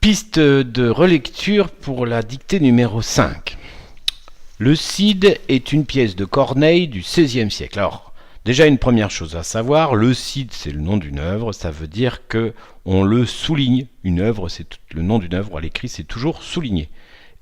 Piste de relecture pour la dictée numéro 5. Le Cid est une pièce de Corneille du XVIe siècle. Alors, déjà une première chose à savoir, le Cid c'est le nom d'une œuvre, ça veut dire que on le souligne. Une œuvre, c'est le nom d'une œuvre, à l'écrit c'est toujours souligné.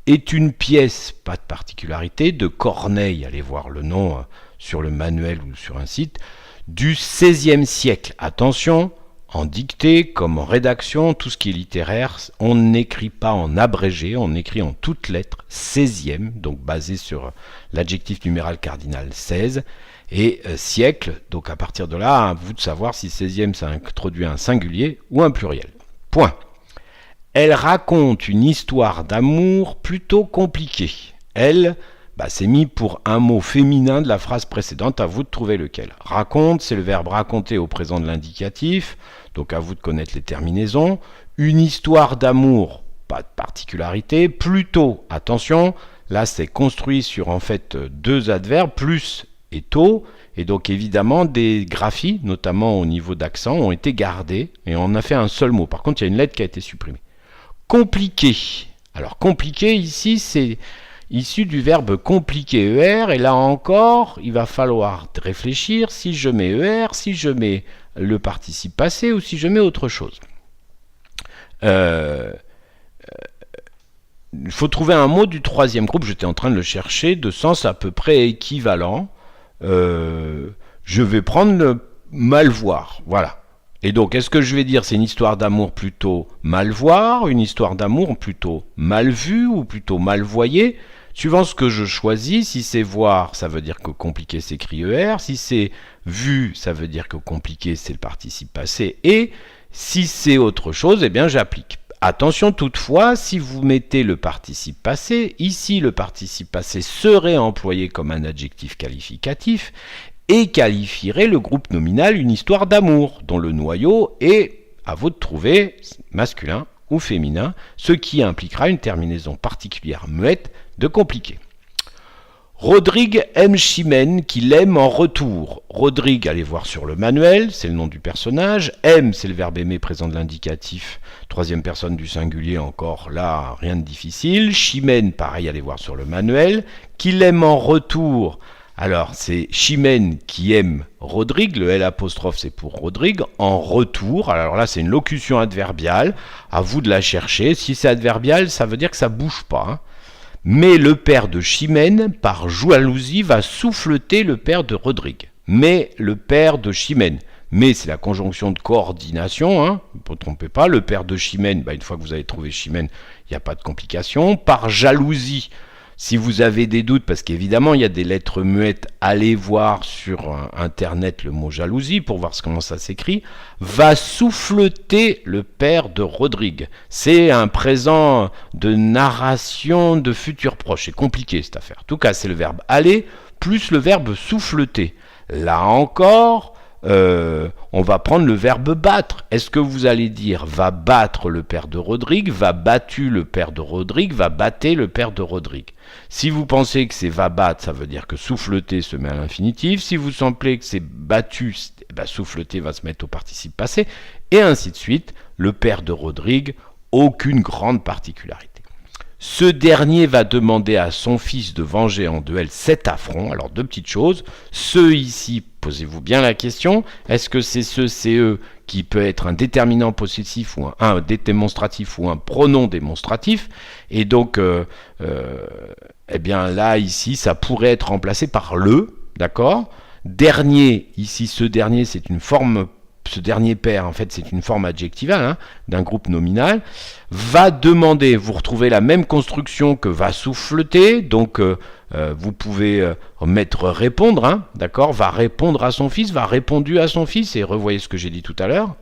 Est une pièce, pas de particularité, de Corneille, allez voir le nom sur le manuel ou sur un site, du XVIe siècle. Attention, en dictée comme en rédaction, tout ce qui est littéraire, on n'écrit pas en abrégé, on écrit en toutes lettres, 16e, donc basé sur l'adjectif numéral cardinal 16, et siècle, donc à partir de là, à vous de savoir si 16e ça introduit un singulier ou un pluriel. Point. Elle raconte une histoire d'amour plutôt compliquée. Elle, c'est mis pour un mot féminin de la phrase précédente, à vous de trouver lequel. Raconte, c'est le verbe raconter au présent de l'indicatif, donc à vous de connaître les terminaisons. Une histoire d'amour, pas de particularité. Plutôt, attention, là c'est construit sur en fait deux adverbes, plus et tôt, et donc évidemment des graphies, notamment au niveau d'accent, ont été gardées, et on a fait un seul mot. Par contre, il y a une lettre qui a été supprimée. Compliqué. Alors compliqué ici, c'est issu du verbe compliquer, ER, et là encore, il va falloir réfléchir si je mets ER, si je mets le participe passé ou si je mets autre chose. Il faut trouver un mot du troisième groupe, j'étais en train de le chercher, de sens à peu près équivalent. Je vais prendre le mal voir, voilà. Et donc, est-ce que je vais dire c'est une histoire d'amour plutôt mal voir, une histoire d'amour plutôt mal vue ou plutôt mal voyée? Suivant ce que je choisis, si c'est voir, ça veut dire que compliqué s'écrit ER, si c'est vu, ça veut dire que compliqué c'est le participe passé, et si c'est autre chose, eh bien j'applique. Attention toutefois, si vous mettez le participe passé, ici le participe passé serait employé comme un adjectif qualificatif, et qualifierait le groupe nominal une histoire d'amour, dont le noyau est, à vous de trouver, masculin ou féminin, ce qui impliquera une terminaison particulière muette de compliqué. Rodrigue aime Chimène qui l'aime en retour. Rodrigue, allez voir sur le manuel, c'est le nom du personnage. Aime, c'est le verbe aimer présent de l'indicatif, troisième personne du singulier, encore là, rien de difficile. Chimène, pareil, allez voir sur le manuel. Qui l'aime en retour. Alors, c'est Chimène qui aime Rodrigue, le L apostrophe c'est pour Rodrigue, en retour. Alors là, c'est une locution adverbiale, à vous de la chercher. Si c'est adverbial, ça veut dire que ça bouge pas. Hein. Mais le père de Chimène, par jalousie, va souffleter le père de Rodrigue. Mais le père de Chimène. Mais c'est la conjonction de coordination, hein, ne vous trompez pas. Le père de Chimène, une fois que vous avez trouvé Chimène, il n'y a pas de complication. Par jalousie. Si vous avez des doutes, parce qu'évidemment il y a des lettres muettes, allez voir sur internet le mot jalousie pour voir comment ça s'écrit, va souffleter le père de Rodrigue. C'est un présent de narration de futur proche. C'est compliqué cette affaire. En tout cas, c'est le verbe aller plus le verbe souffleter. Là encore, on va prendre le verbe battre. Est-ce que vous allez dire va battre le père de Rodrigue, va battu le père de Rodrigue, va battre le père de Rodrigue? Si vous pensez que c'est va battre, ça veut dire que souffleter se met à l'infinitif. Si vous semblez que c'est battu, souffleter va se mettre au participe passé. Et ainsi de suite. Le père de Rodrigue, aucune grande particularité. Ce dernier va demander à son fils de venger en duel cet affront. Alors deux petites choses. Ce ici, posez-vous bien la question. Est-ce que c'est ce, c'est eux qui peut être un déterminant possessif ou un démonstratif ou un pronom démonstratif? Et donc, eh bien là, ici, ça pourrait être remplacé par le, d'accord? Dernier, ici, ce dernier, c'est une forme. Ce dernier père, en fait, c'est une forme adjectivale d'un groupe nominal, va demander, vous retrouvez la même construction que va souffleter, donc vous pouvez mettre répondre, d'accord, va répondre à son fils, va répondu à son fils, et revoyez ce que j'ai dit tout à l'heure.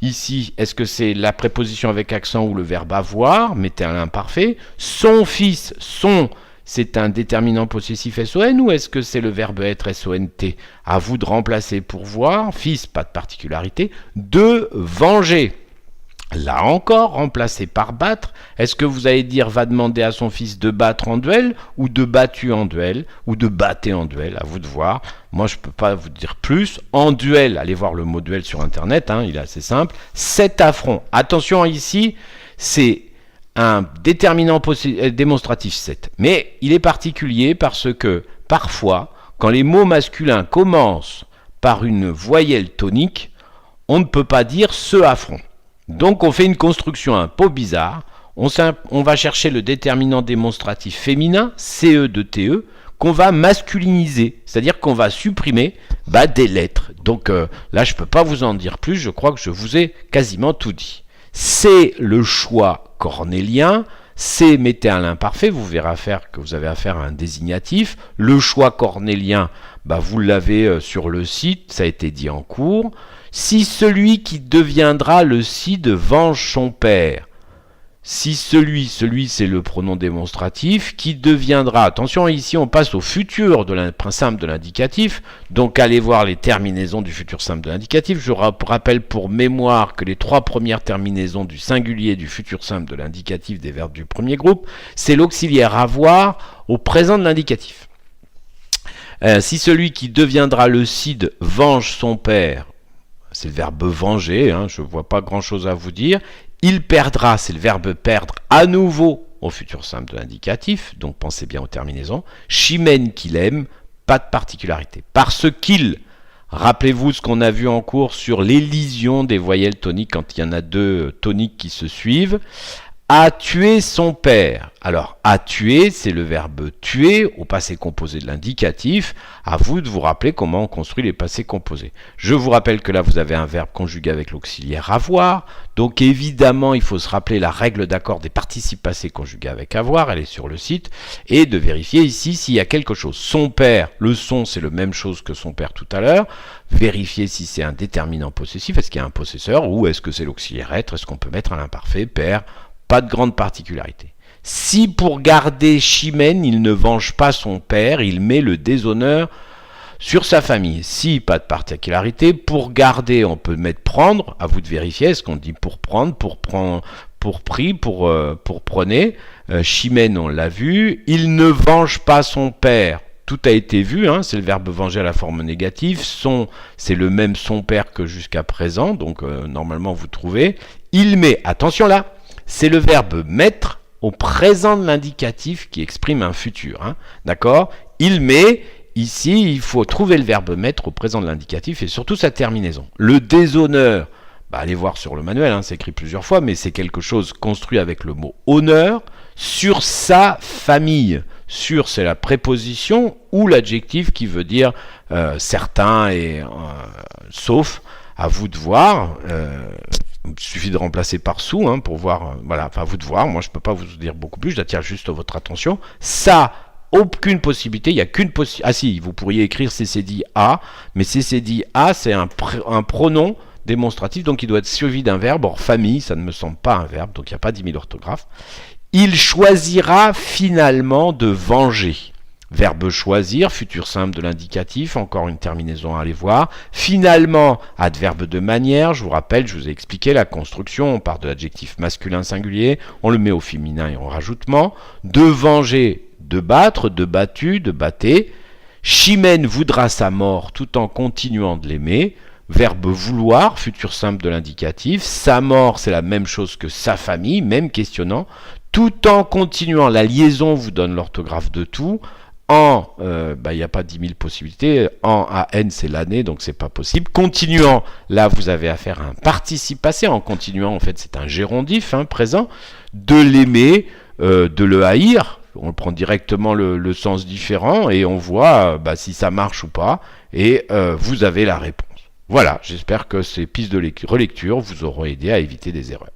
Ici, est-ce que c'est la préposition avec accent ou le verbe avoir, mettez un imparfait. Son fils, son, c'est un déterminant possessif SON ou est-ce que c'est le verbe être SONT? À vous de remplacer pour voir. Fils, pas de particularité. De venger. Là encore, remplacé par battre. Est-ce que vous allez dire va demander à son fils de battre en duel ou de battu en duel ou de battre en duel? À vous de voir. Moi, je ne peux pas vous dire plus. En duel, allez voir le mot duel sur Internet. Il est assez simple. Cet affront. Attention ici. c'est un déterminant démonstratif 7. Mais il est particulier parce que parfois, quand les mots masculins commencent par une voyelle tonique, on ne peut pas dire ce à front. Donc on fait une construction un peu bizarre. On va chercher le déterminant démonstratif féminin, CE de TE, qu'on va masculiniser, c'est-à-dire qu'on va supprimer des lettres. Donc là, je ne peux pas vous en dire plus, je crois que je vous ai quasiment tout dit. C'est le choix cornélien, c'est mettez à l'imparfait, vous verrez que vous avez affaire à un désignatif. Le choix cornélien, vous l'avez sur le site, ça a été dit en cours. Si celui qui deviendra le Cid venge son père, si celui c'est le pronom démonstratif, qui deviendra, attention ici on passe au futur de simple de l'indicatif, donc allez voir les terminaisons du futur simple de l'indicatif. Je rappelle pour mémoire que les 3 premières terminaisons du singulier du futur simple de l'indicatif des verbes du premier groupe, c'est l'auxiliaire avoir au présent de l'indicatif. Si celui qui deviendra le Cid venge son père, c'est le verbe venger, je ne vois pas grand chose à vous dire. Il perdra, c'est le verbe perdre à nouveau au futur simple de l'indicatif, donc pensez bien aux terminaisons. Chimène qu'il aime, pas de particularité. Parce qu'il, rappelez-vous ce qu'on a vu en cours sur l'élision des voyelles toniques quand il y en a 2 toniques qui se suivent. A tué son père. Alors, a tué, c'est le verbe tuer au passé composé de l'indicatif. À vous de vous rappeler comment on construit les passés composés. Je vous rappelle que là, vous avez un verbe conjugué avec l'auxiliaire avoir. Donc, évidemment, il faut se rappeler la règle d'accord des participes passés conjugués avec avoir. Elle est sur le site. Et de vérifier ici s'il y a quelque chose. Son père, le son, c'est la même chose que son père tout à l'heure. Vérifier si c'est un déterminant possessif. Est-ce qu'il y a un possesseur ou est-ce que c'est l'auxiliaire être? Est-ce qu'on peut mettre à l'imparfait père? Pas de grande particularité. Si pour garder Chimène, il ne venge pas son père, il met le déshonneur sur sa famille. Si, pas de particularité. Pour garder, on peut mettre prendre. À vous de vérifier. Est-ce qu'on dit pour prendre, pour pris, pour prenez. Chimène, on l'a vu. Il ne venge pas son père. Tout a été vu, c'est le verbe venger à la forme négative. C'est le même son père que jusqu'à présent. Donc, normalement, vous trouvez. Il met, attention là, c'est le verbe mettre au présent de l'indicatif qui exprime un futur. D'accord? Il met, ici, il faut trouver le verbe mettre au présent de l'indicatif et surtout sa terminaison. Le déshonneur, allez voir sur le manuel, c'est écrit plusieurs fois, mais c'est quelque chose construit avec le mot honneur sur sa famille. Sur, c'est la préposition ou l'adjectif qui veut dire certain et sauf. À vous de voir. Il suffit de remplacer par sous pour voir. À vous de voir. Moi, je ne peux pas vous dire beaucoup plus. J'attire juste votre attention. Ça, aucune possibilité. Il n'y a qu'une possibilité. Ah si, vous pourriez écrire CCD A, mais CCD A, c'est un pronom démonstratif, donc il doit être suivi d'un verbe. Or, famille, ça ne me semble pas un verbe, donc il n'y a pas 10 000 orthographes. Il choisira finalement de venger. Verbe choisir, futur simple de l'indicatif, encore une terminaison à aller voir. Finalement, adverbe de manière, je vous rappelle, je vous ai expliqué la construction, on part de l'adjectif masculin singulier, on le met au féminin et on rajoutement. De venger, de battre, de battu, de batté. Chimène voudra sa mort tout en continuant de l'aimer. Verbe vouloir, futur simple de l'indicatif. Sa mort, c'est la même chose que sa famille, même questionnant. Tout en continuant, la liaison vous donne l'orthographe de tout. En, il n'y a pas 10 000 possibilités. En, AN, c'est l'année, donc c'est pas possible. Continuant, là, vous avez affaire à un participe passé. En continuant, en fait, c'est un gérondif, présent. De l'aimer, de le haïr. On prend directement le sens différent et on voit si ça marche ou pas. Et vous avez la réponse. Voilà, j'espère que ces pistes de relecture vous auront aidé à éviter des erreurs.